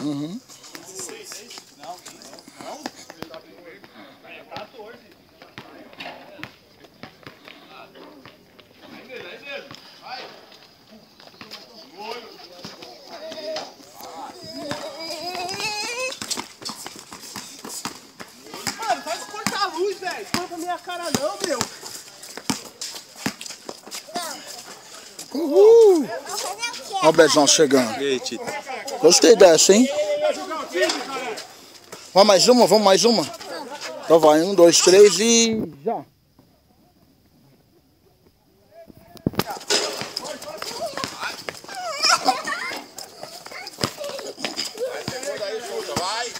Uhum. Não. É 14. Aí mesmo. Vai. Mano, faz cortar a luz, velho. Põe pra minha cara não, meu. Uhul! Olha o Bezão chegando. E aí, Tito? Gostei dessa, hein? Vamos mais uma? Então vai, 1, 2, 3 e já. Vai.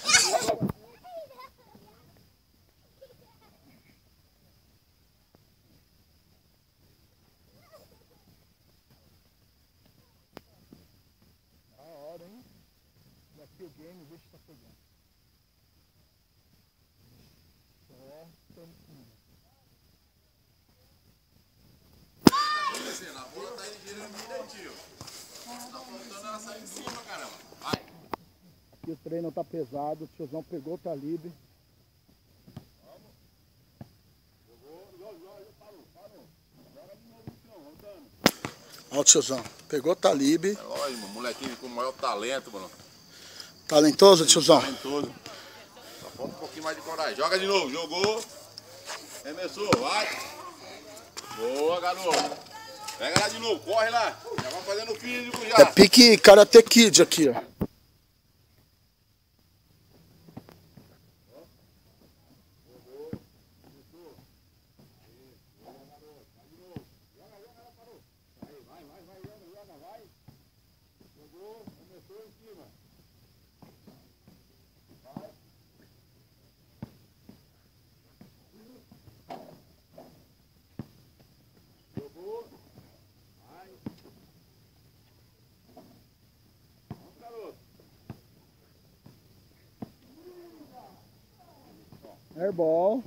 A hora, hein? Daqui o game, deixa tá pegando. A bola tá aí direitinho. Tá faltando ela sair em cima, caramba. Vai. Aqui o treino tá pesado, o tiozão pegou o Talib. Olha o tiozão, pegou o Talib. É lógico, mano. Molequinho com o maior talento, mano. Talentoso, tiozão? Talentoso. Só falta um pouquinho mais de coragem. Joga de novo, jogou. Arremessou, vai. Boa, garoto. Pega lá de novo, corre lá. Já vamos fazendo o físico já. É pique Karate Kid aqui, ó. Airball.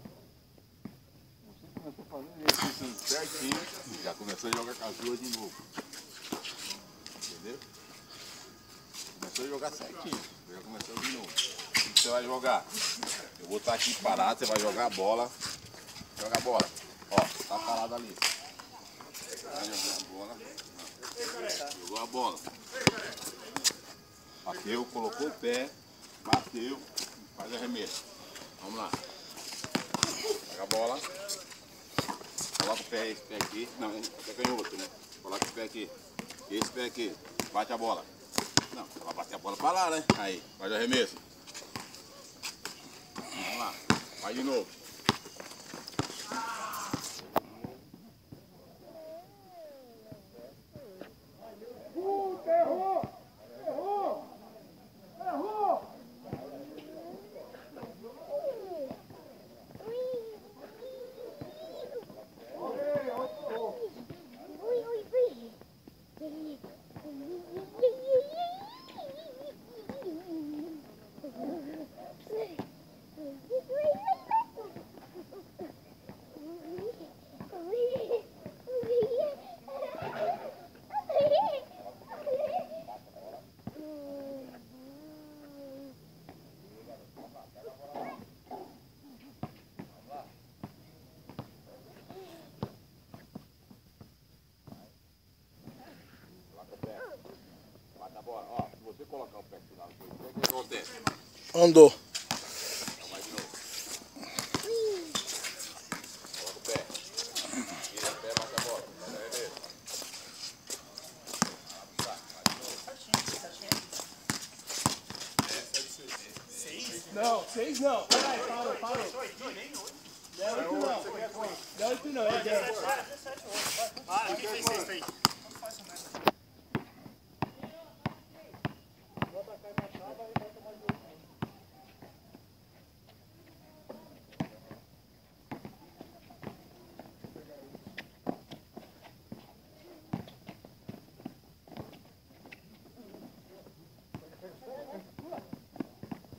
Você começou fazendo exercício certinho. Já começou a jogar com as duas de novo. Entendeu? Começou a jogar certinho. Já começou de novo. O que você vai jogar? Eu vou estar aqui parado, você vai jogar a bola. Joga a bola. Ó, tá parado ali. Vai jogar a bola. Jogou a bola. Bateu, colocou o pé. Bateu. Faz arremesso. Vamos lá. Pega a bola. Coloca o pé, esse pé aqui. Não, é canhoto, né? Coloca o pé aqui. Esse pé aqui. Bate a bola. Não, você vai bater a bola pra lá, né? Aí, faz o arremesso. Vamos lá. Vai de novo. Bate a bola. Ó, se você colocar o pé aqui lá, o que acontece? Andou. Então vai de novo. Coloca o pé. Tira o pé, bate a bola. Faz o arremesso. Não, 6 não. Peraí, parou. Não, isso não, é 10. Ah, quem fez 6 aí?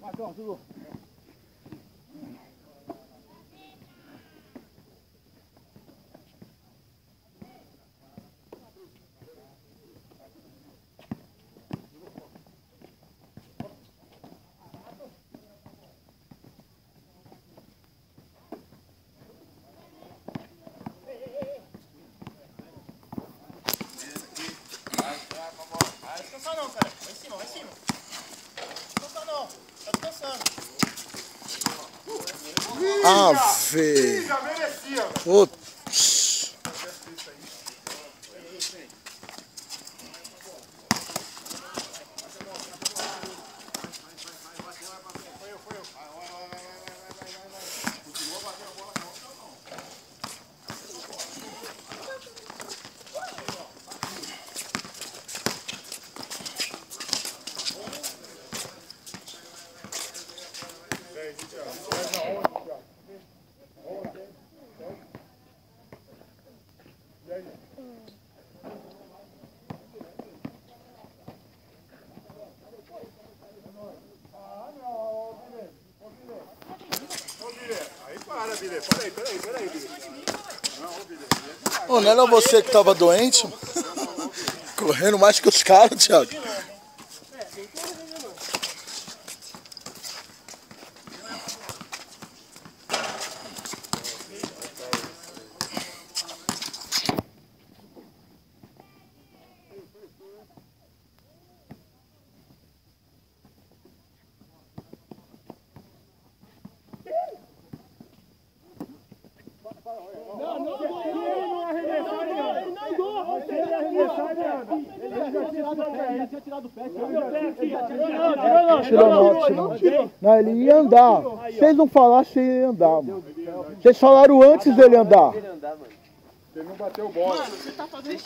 Marcão, tudo. Ave. Já merecia, velho. Putz. Aí para, Bilê. Peraí, Bilê. Ô, não era você que tava doente? Correndo mais que os caras, Thiago. Não, ele ia andar. Se eles não falassem, ele ia andar, mano. Vocês falaram antes dele andar. Ele não bateu bola. Mano, você tá fazendo